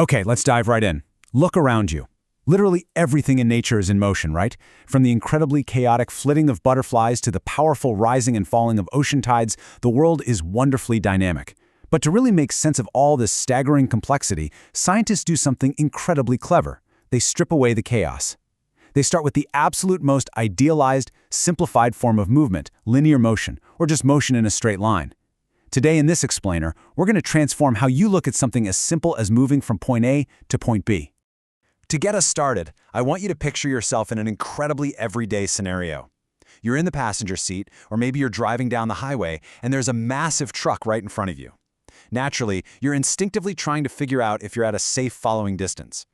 Okay, let's dive right in. Look around you. Literally everything in nature is in motion, right? From the incredibly chaotic flitting of butterflies to the powerful rising and falling of ocean tides, the world is wonderfully dynamic. But to really make sense of all this staggering complexity, scientists do something incredibly clever. They strip away the chaos. They start with the absolute most idealized, simplified form of movement, linear motion, or just motion in a straight line. Today in this explainer, we're going to transform how you look at something as simple as moving from point A to point B. To get us started, I want you to picture yourself in an incredibly everyday scenario. You're in the passenger seat, or maybe you're driving down the highway, and there's a massive truck right in front of you. Naturally, you're instinctively trying to figure out if you're at a safe following distance.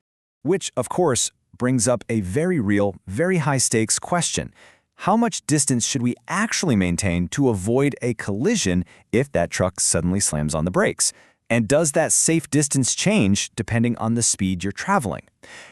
Which, of course, brings up a very real, very high-stakes question. How much distance should we actually maintain to avoid a collision if that truck suddenly slams on the brakes? And does that safe distance change depending on the speed you're traveling?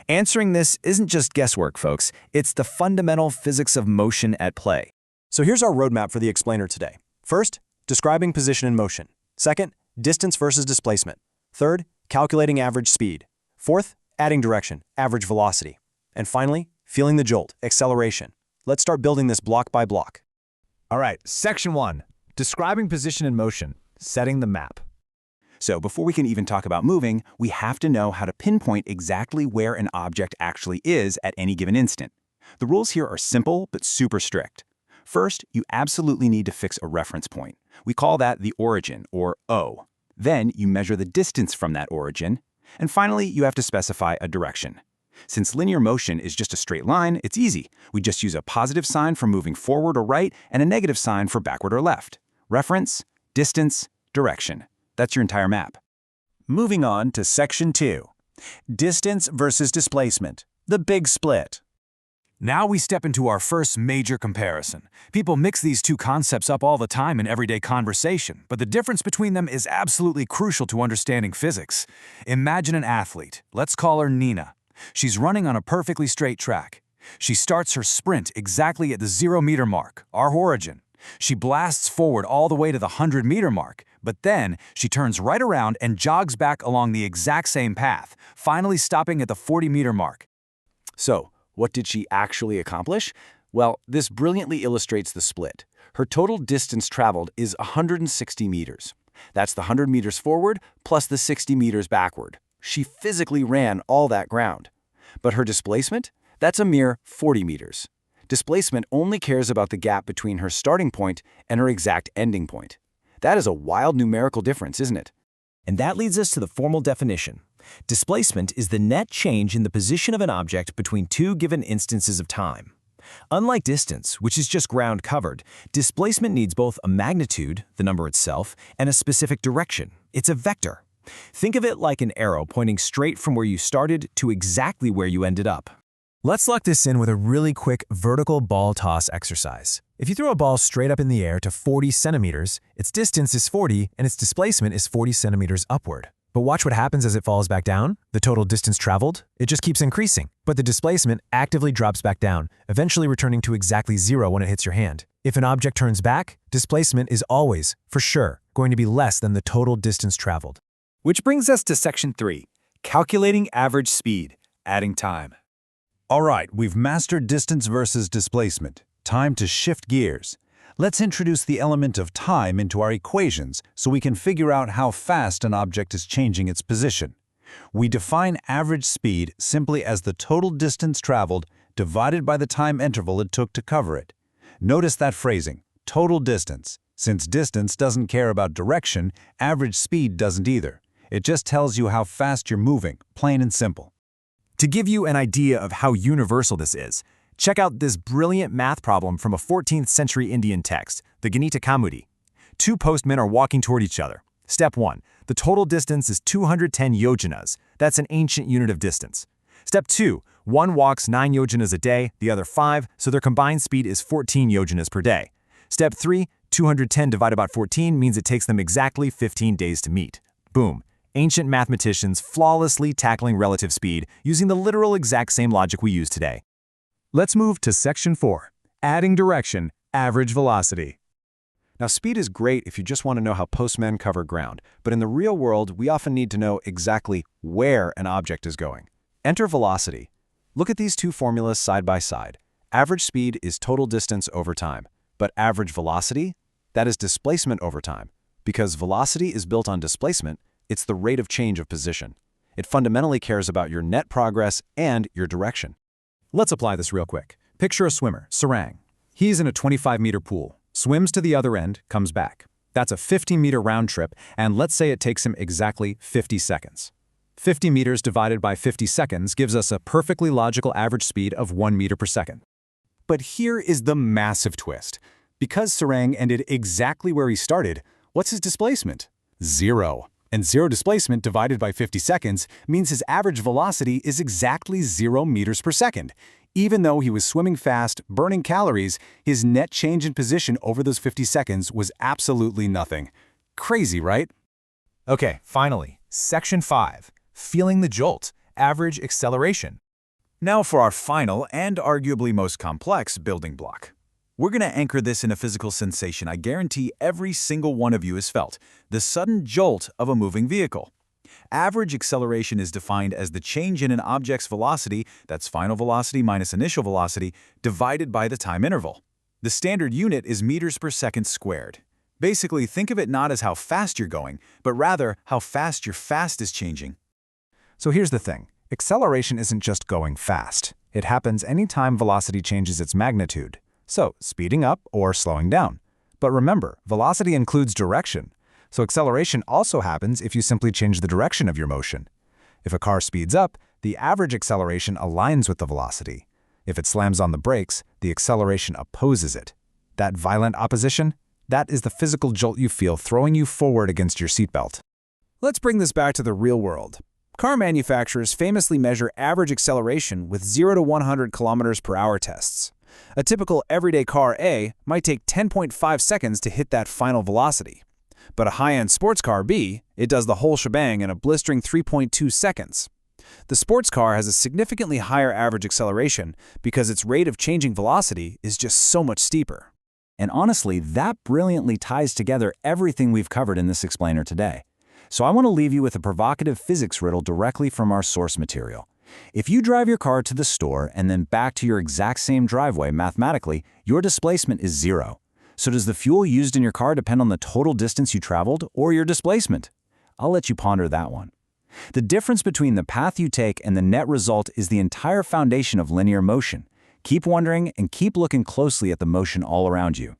Answering this isn't just guesswork, folks. It's the fundamental physics of motion at play. So here's our roadmap for the explainer today. First, describing position in motion. Second, distance versus displacement. Third, calculating average speed. Fourth, adding direction, average velocity. And finally, feeling the jolt, acceleration. Let's start building this block by block. All right, section 1, describing position in motion, setting the map. So before we can even talk about moving, we have to know how to pinpoint exactly where an object actually is at any given instant. The rules here are simple but super strict. First, you absolutely need to fix a reference point. We call that the origin, or O. Then you measure the distance from that origin. And finally, you have to specify a direction. Since linear motion is just a straight line, it's easy. We just use a positive sign for moving forward or right and a negative sign for backward or left. Reference, distance, direction. That's your entire map. Moving on to section 2. Distance versus displacement. The big split. Now we step into our first major comparison. People mix these two concepts up all the time in everyday conversation, but the difference between them is absolutely crucial to understanding physics. Imagine an athlete. Let's call her Nina. She's running on a perfectly straight track. She starts her sprint exactly at the 0-meter mark, our origin. She blasts forward all the way to the 100-meter mark, but then she turns right around and jogs back along the exact same path, finally stopping at the 40-meter mark. So, what did she actually accomplish? Well, this brilliantly illustrates the split. Her total distance traveled is 160 meters. That's the 100 meters forward plus the 60 meters backward. She physically ran all that ground. But her displacement? That's a mere 40 meters. Displacement only cares about the gap between her starting point and her exact ending point. That is a wild numerical difference, isn't it? And that leads us to the formal definition. Displacement is the net change in the position of an object between two given instances of time. Unlike distance, which is just ground covered, displacement needs both a magnitude, the number itself, and a specific direction. It's a vector. Think of it like an arrow pointing straight from where you started to exactly where you ended up. Let's lock this in with a really quick vertical ball toss exercise. If you throw a ball straight up in the air to 40 centimeters, its distance is 40 and its displacement is 40 centimeters upward. But watch what happens as it falls back down. The total distance traveled, it just keeps increasing, but the displacement actively drops back down, eventually returning to exactly 0 when it hits your hand. If an object turns back, displacement is always, for sure, going to be less than the total distance traveled. Which brings us to section 3, calculating average speed, adding time. All right, we've mastered distance versus displacement. Time to shift gears. Let's introduce the element of time into our equations so we can figure out how fast an object is changing its position. We define average speed simply as the total distance traveled divided by the time interval it took to cover it. Notice that phrasing, total distance. Since distance doesn't care about direction, average speed doesn't either. It just tells you how fast you're moving, plain and simple. To give you an idea of how universal this is, check out this brilliant math problem from a 14th century Indian text, the Ganita Kamudi. Two postmen are walking toward each other. Step 1. The total distance is 210 yojanas. That's an ancient unit of distance. Step 2. One walks 9 yojanas a day, the other 5, so their combined speed is 14 yojanas per day. Step 3. 210 divided by 14 means it takes them exactly 15 days to meet. Boom. Ancient mathematicians flawlessly tackling relative speed using the literal exact same logic we use today. Let's move to section 4, adding direction, average velocity. Now, speed is great if you just want to know how postmen cover ground, but in the real world, we often need to know exactly where an object is going. Enter velocity. Look at these two formulas side by side. Average speed is total distance over time, but average velocity? That is displacement over time. Because velocity is built on displacement, it's the rate of change of position. It fundamentally cares about your net progress and your direction. Let's apply this real quick. Picture a swimmer, Sarang. He's in a 25-meter pool, swims to the other end, comes back. That's a 50-meter round trip, and let's say it takes him exactly 50 seconds. 50 meters divided by 50 seconds gives us a perfectly logical average speed of 1 meter per second. But here is the massive twist. Because Sarang ended exactly where he started, what's his displacement? 0. And 0 displacement divided by 50 seconds means his average velocity is exactly 0 meters per second. Even though he was swimming fast, burning calories, his net change in position over those 50 seconds was absolutely nothing. Crazy, right? Okay, finally, Section 5, Feeling the Jolt, Average Acceleration. Now for our final and arguably most complex building block. We're going to anchor this in a physical sensation I guarantee every single one of you has felt, the sudden jolt of a moving vehicle. Average acceleration is defined as the change in an object's velocity, that's final velocity minus initial velocity, divided by the time interval. The standard unit is meters per second squared. Basically, think of it not as how fast you're going, but rather how fast your fast is changing. So here's the thing. Acceleration isn't just going fast. It happens anytime velocity changes its magnitude. So, speeding up or slowing down. But remember, velocity includes direction. So acceleration also happens if you simply change the direction of your motion. If a car speeds up, the average acceleration aligns with the velocity. If it slams on the brakes, the acceleration opposes it. That violent opposition? That is the physical jolt you feel throwing you forward against your seatbelt. Let's bring this back to the real world. Car manufacturers famously measure average acceleration with 0 to 100 kilometers per hour tests. A typical everyday car A might take 10.5 seconds to hit that final velocity. But a high-end sports car B, it does the whole shebang in a blistering 3.2 seconds. The sports car has a significantly higher average acceleration because its rate of changing velocity is just so much steeper. And honestly, that brilliantly ties together everything we've covered in this explainer today. So I want to leave you with a provocative physics riddle directly from our source material. If you drive your car to the store and then back to your exact same driveway mathematically, your displacement is 0. So does the fuel used in your car depend on the total distance you traveled or your displacement? I'll let you ponder that one. The difference between the path you take and the net result is the entire foundation of linear motion. Keep wondering and keep looking closely at the motion all around you.